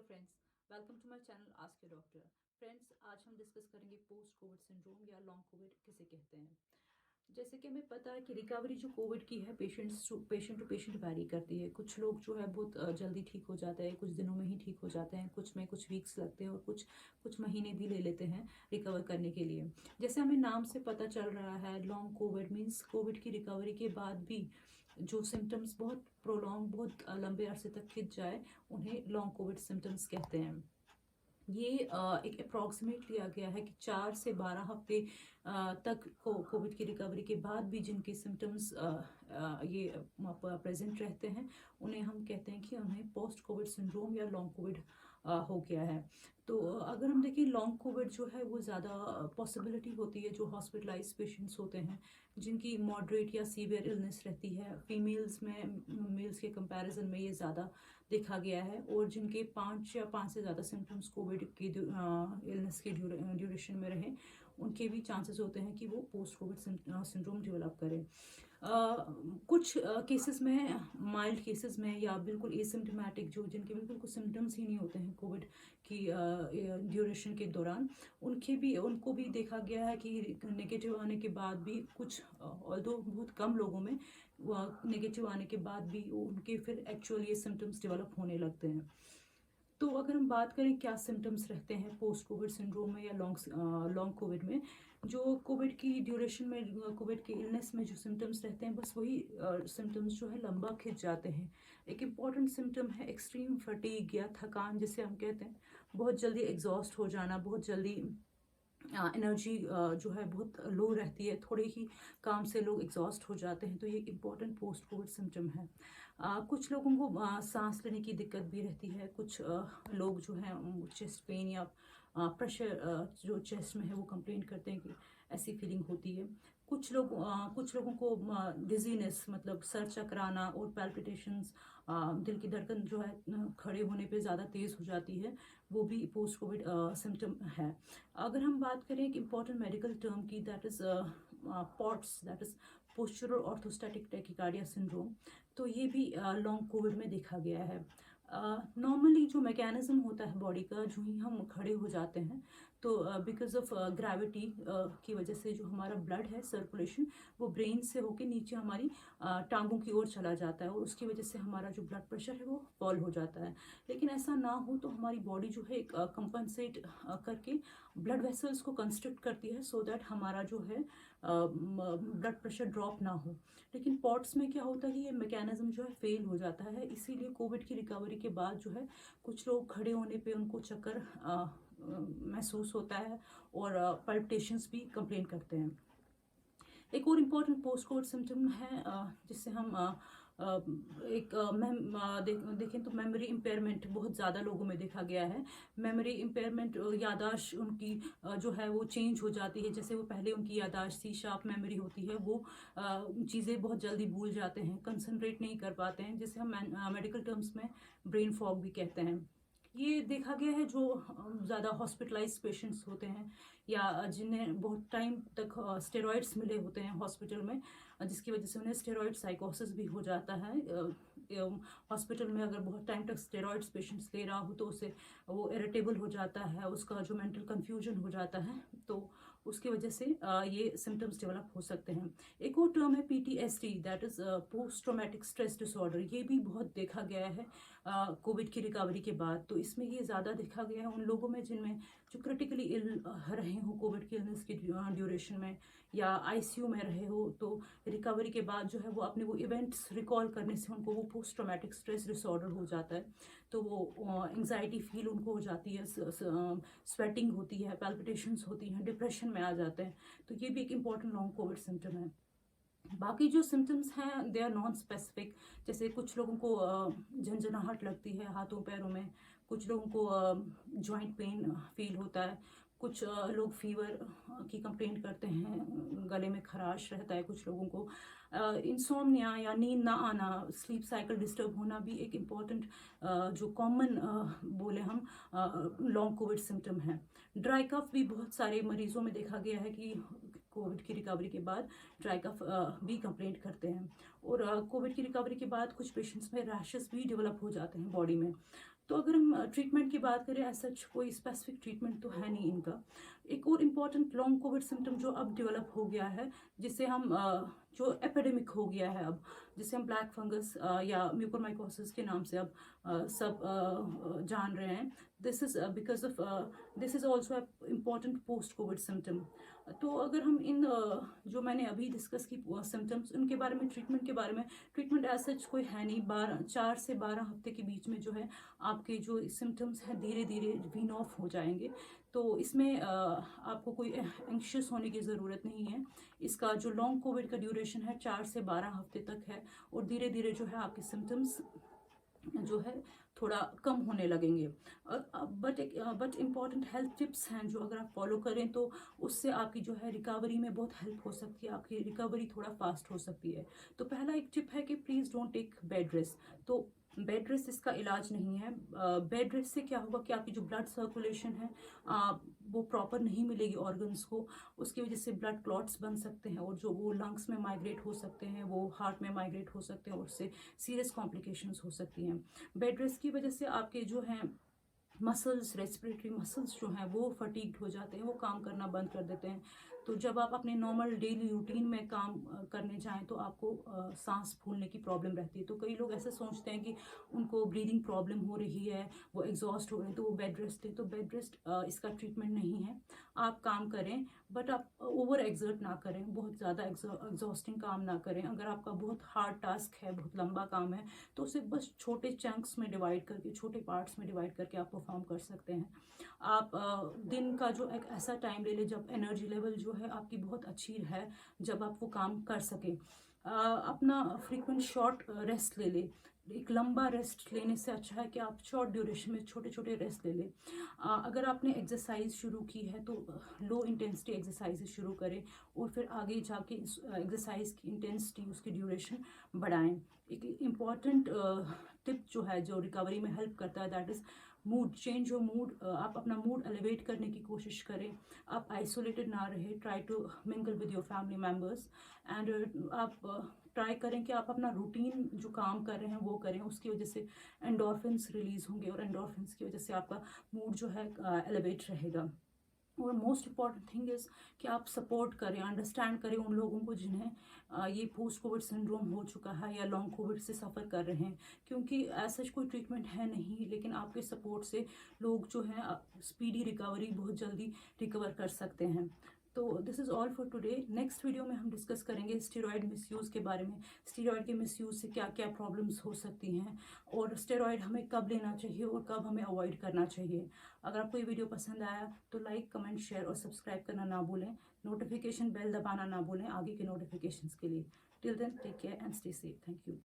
Friends, welcome to my channel ask your doctor. Friends, आज हम discuss करेंगे post covid syndrome या long covid किसे कहते हैं। जैसे कि हमें पता है कि रिकवरी जो कोविड की है पेशेंट टू पेशेंट वैरी करती है। कुछ लोग जो है बहुत जल्दी ठीक हो जाते हैं, कुछ दिनों में ही ठीक हो जाते हैं, कुछ में कुछ वीक्स लगते हैं और कुछ कुछ महीने भी ले लेते हैं रिकवर करने के लिए। जैसे हमें नाम से पता चल रहा है, लॉन्ग कोविड मीन्स कोविड की रिकवरी के बाद भी जो सिम्टम्स बहुत प्रोलॉन्ग, बहुत लंबे अरसे तक खिंच जाए, उन्हें लॉन्ग कोविड सिम्टम्स कहते हैं। ये एक अप्रॉक्सीमेट लिया गया है कि 4 से 12 हफ्ते तक कोविड की रिकवरी के बाद भी जिनके सिम्टम्स ये प्रेजेंट रहते हैं, उन्हें हम कहते हैं कि उन्हें पोस्ट कोविड सिंड्रोम या लॉन्ग कोविड हो गया है। तो अगर हम देखें, लॉन्ग कोविड जो है वो ज़्यादा पॉसिबिलिटी होती है जो हॉस्पिटलाइज पेशेंट्स होते हैं, जिनकी मॉडरेट या सीवियर इलनेस रहती है। फीमेल्स में मेल्स के कंपैरिजन में ये ज़्यादा देखा गया है, और जिनके 5 से ज़्यादा सिम्टम्स कोविड की इलनेस के ड्यूरेशन में रहे, उनके भी चांसेस होते हैं कि वो पोस्ट कोविड सिंड्रोम डेवलप करें। कुछ केसेस में, माइल्ड केसेस में या बिल्कुल एसिम्टोमेटिक, जो जिनके बिल्कुल कुछ सिम्टम्स ही नहीं होते हैं कोविड की ड्यूरेशन के दौरान, उनको भी देखा गया है कि नेगेटिव आने के बाद भी कुछ, ऑल्दो बहुत कम लोगों में नेगेटिव आने के बाद भी उनके फिर एक्चुअली ये सिम्टम्स डेवलप होने लगते हैं। तो अगर हम बात करें क्या सिम्टम्स रहते हैं पोस्ट कोविड सिंड्रोम में या लॉन्ग कोविड में, जो कोविड की ड्यूरेशन में, कोविड की इलनेस में जो सिम्टम्स रहते हैं, बस वही सिम्टम्स जो है लंबा खिंच जाते हैं। एक इम्पॉर्टेंट सिम्टम है एक्सट्रीम फटीग या थकान, जिसे हम कहते हैं। बहुत जल्दी एग्जॉस्ट हो जाना, बहुत जल्दी एनर्जी जो है बहुत लो रहती है, थोड़े ही काम से लोग एग्जॉस्ट हो जाते हैं। तो ये इंपॉर्टेंट पोस्ट कोविड सिम्टम है। कुछ लोगों को सांस लेने की दिक्कत भी रहती है। कुछ लोग जो हैं चेस्ट पेन या प्रेशर जो चेस्ट में है वो कंप्लेन करते हैं कि ऐसी फीलिंग होती है। कुछ लोगों को डिजीनेस, मतलब सर चकराना और पैल्पिटेशंस, दिल की धड़कन जो है खड़े होने पे ज़्यादा तेज़ हो जाती है, वो भी पोस्ट कोविड सिम्टम है। अगर हम बात करें एक इम्पॉर्टेंट मेडिकल टर्म की, that is pots, that is postural orthostatic tachycardia syndrome, तो ये भी लॉन्ग कोविड में देखा गया है। नॉर्मली जो मैकेनिज्म होता है बॉडी का, जो ही हम खड़े हो जाते हैं, तो बिकॉज ऑफ ग्रेविटी की वजह से जो हमारा ब्लड है सर्कुलेशन, वो ब्रेन से होके नीचे हमारी टांगों की ओर चला जाता है, और उसकी वजह से हमारा जो ब्लड प्रेशर है वो फॉल हो जाता है। लेकिन ऐसा ना हो तो हमारी बॉडी जो है कंपनसेट करके ब्लड वेसल्स को कंस्ट्रिक्ट करती है, सो दैट हमारा जो है ब्लड प्रेशर ड्रॉप ना हो। लेकिन पॉट्स में क्या होता है कि ये मैकेनिज्म जो है फेल हो जाता है, इसीलिए कोविड की रिकवरी के बाद जो है कुछ लोग खड़े होने पे उनको चक्कर महसूस होता है, और पल्पिटेशंस भी कंप्लेन करते हैं। एक और इम्पॉर्टेंट पोस्ट कोविड सिम्टम है जिससे हम एक देखें तो मेमोरी इम्पेयरमेंट बहुत ज़्यादा लोगों में देखा गया है। मेमोरी इम्पेयरमेंट, याददाश्त उनकी जो है वो चेंज हो जाती है। जैसे वो पहले उनकी याददाश्त थी, शार्प मेमोरी होती है, वो चीज़ें बहुत जल्दी भूल जाते हैं, कंसंट्रेट नहीं कर पाते हैं, जिसे हम मेडिकल टर्म्स में ब्रेन फॉग भी कहते हैं। ये देखा गया है जो ज़्यादा हॉस्पिटलाइज पेशेंट्स होते हैं, या जिन्हें बहुत टाइम तक स्टेरॉइड्स मिले होते हैं हॉस्पिटल में, जिसकी वजह से उन्हें स्टेरॉइड साइकोसिस भी हो जाता है। हॉस्पिटल में अगर बहुत टाइम तक स्टेरॉइड्स पेशेंट्स ले रहा हो तो उसे वो इरिटेबल हो जाता है, उसका जो मेंटल कंफ्यूजन हो जाता है, तो उसकी वजह से ये सिम्टम्स डेवलप हो सकते हैं। एक और टर्म है PTSD, that is post traumatic stress disorder. ये भी बहुत देखा गया है कोविड की रिकवरी के बाद। तो इसमें ये ज़्यादा देखा गया है उन लोगों में जिनमें जो क्रिटिकली इल रहे हो कोविड की इलनेस की ड्यूरेशन में, या ICU में रहे हो, तो रिकवरी के बाद जो है वो अपने वो इवेंट्स रिकॉल करने से उनको वो पोस्ट ट्रॉमेटिक स्ट्रेस डिसऑर्डर हो जाता है। तो वो एंग्जाइटी फील उनको हो जाती है, स्वेटिंग होती है, पैल्पिटेशंस होती हैं, डिप्रेशन में आ जाते हैं। तो ये भी एक इम्पॉर्टेंट लॉन्ग कोविड सिम्टम है। बाकी जो सिम्टम्स हैं दे आर नॉन स्पेसिफिक। जैसे कुछ लोगों को झंझनाहट लगती है हाथों पैरों में, कुछ लोगों को जॉइंट पेन फील होता है, कुछ लोग फीवर की कंप्लेंट करते हैं, गले में खराश रहता है कुछ लोगों को। इंसोम्निया या नींद ना आना, स्लीप साइकिल डिस्टर्ब होना भी एक इम्पॉर्टेंट जो कॉमन बोले हम लॉन्ग कोविड सिम्टम है। ड्राई कफ भी बहुत सारे मरीजों में देखा गया है कि कोविड की रिकवरी के बाद ड्राई कफ भी कंप्लेंट करते हैं। और कोविड की रिकवरी के बाद कुछ पेशेंट्स में रैशेस भी डेवलप हो जाते हैं बॉडी में। तो अगर हम ट्रीटमेंट की बात करें, ऐसा कोई स्पेसिफिक ट्रीटमेंट तो है नहीं इनका। एक और इम्पॉर्टेंट लॉन्ग कोविड सिम्टम जो अब डेवलप हो गया है, जिसे हम जो एपिडेमिक हो गया है अब, जिसे हम ब्लैक फंगस या म्यूकोरमाइकोसिस के नाम से अब सब जान रहे हैं। This is because of this is also important post Covid symptom. तो अगर हम इन जो मैंने अभी डिस्कस की सिम्टम्स, उनके बारे में, ट्रीटमेंट के बारे में, ट्रीटमेंट एज सच कोई है नहीं। 4 से 12 हफ्ते के बीच में जो है आपके जो सिम्टम्स हैं धीरे धीरे वीन ऑफ हो जाएंगे। तो इसमें आपको कोई एंग्शियस होने की ज़रूरत नहीं है। इसका जो लॉन्ग कोविड का ड्यूरेशन है 4 से 12 हफ्ते तक है, और धीरे धीरे जो है आपके सिम्टम्स जो है थोड़ा कम होने लगेंगे। बट इम्पॉर्टेंट हेल्थ टिप्स हैं जो अगर आप फॉलो करें तो उससे आपकी जो है रिकवरी में बहुत हेल्प हो सकती है, आपकी रिकवरी थोड़ा फास्ट हो सकती है। तो पहला एक टिप है कि please don't take bed rest. तो बेड रेस्ट इसका इलाज नहीं है। बेड रेस्ट से क्या होगा कि आपकी जो ब्लड सर्कुलेशन है वो प्रॉपर नहीं मिलेगी ऑर्गन्स को, उसकी वजह से ब्लड क्लॉट्स बन सकते हैं, और जो वो लंग्स में माइग्रेट हो सकते हैं, वो हार्ट में माइग्रेट हो सकते हैं, और उससे सीरियस कॉम्प्लिकेशंस हो सकती हैं। बेड रेस्ट की वजह से आपके जो हैं मसल्स, रेस्पिरेटरी मसल्स जो हैं वो फटीग्ड हो जाते हैं, वो काम करना बंद कर देते हैं। तो जब आप अपने नॉर्मल डेली रूटीन में काम करने जाएं तो आपको सांस फूलने की प्रॉब्लम रहती है। तो कई लोग ऐसे सोचते हैं कि उनको ब्रीदिंग प्रॉब्लम हो रही है, वो एग्जॉस्ट हो रहे हैं, तो वो बेड रेस्ट है। तो बेड रेस्ट इसका ट्रीटमेंट नहीं है। आप काम करें, बट आप ओवर एक्सर्ट ना करें, बहुत ज़्यादा एग्जॉस्टिंग काम ना करें। अगर आपका बहुत हार्ड टास्क है, बहुत लंबा काम है, तो उसे बस छोटे चंक्स में डिवाइड करके, छोटे पार्ट्स में डिवाइड करके आप परफॉर्म कर सकते हैं। आप दिन का जो एक ऐसा टाइम ले लें जब एनर्जी लेवल जो है आपकी बहुत अच्छी है, जब आप वो काम कर सकें। अपना फ्रीक्वेंट शॉर्ट रेस्ट ले लें। एक लंबा रेस्ट लेने से अच्छा है कि आप शॉर्ट ड्यूरेशन में छोटे छोटे रेस्ट ले लें। अगर आपने एक्सरसाइज शुरू की है तो लो इंटेंसिटी एक्सरसाइज शुरू करें, और फिर आगे जाके एक्सरसाइज की इंटेंसिटी, उसकी ड्यूरेशन बढ़ाएं। एक इम्पॉर्टेंट टिप जो है जो रिकवरी में हेल्प करता है, that is mood change. Your mood, आप अपना मूड एलिवेट करने की कोशिश करें। आप आइसोलेटेड ना रहे, try to mingle with your family members, and आप ट्राई करें कि आप अपना रूटीन जो काम कर रहे हैं वो करें। उसकी वजह से एंडोर्फिन्स रिलीज होंगे, और एंडोर्फिन्स की वजह से आपका मूड जो है एलिवेट रहेगा। और मोस्ट इम्पॉर्टेंट थिंग इज़ कि आप सपोर्ट करें, अंडरस्टैंड करें उन लोगों को जिन्हें ये पोस्ट कोविड सिंड्रोम हो चुका है या लॉन्ग कोविड से सफ़र कर रहे हैं। क्योंकि ऐसा कोई ट्रीटमेंट है नहीं, लेकिन आपके सपोर्ट से लोग जो हैं स्पीडी रिकवरी, बहुत जल्दी रिकवर कर सकते हैं। तो this is all for today. Next video में हम डिस्कस करेंगे स्टेरॉयड मिसयूज़ के बारे में। स्टेरॉयड के मिसयूज़ से क्या क्या प्रॉब्लम्स हो सकती हैं, और स्टेरॉयड हमें कब लेना चाहिए और कब हमें अवॉइड करना चाहिए। अगर आपको ये वीडियो पसंद आया तो लाइक, कमेंट, शेयर और सब्सक्राइब करना ना भूलें। नोटिफिकेशन बेल दबाना ना भूलें आगे के नोटिफिकेशंस के लिए। Till then, take care and stay safe. Thank you.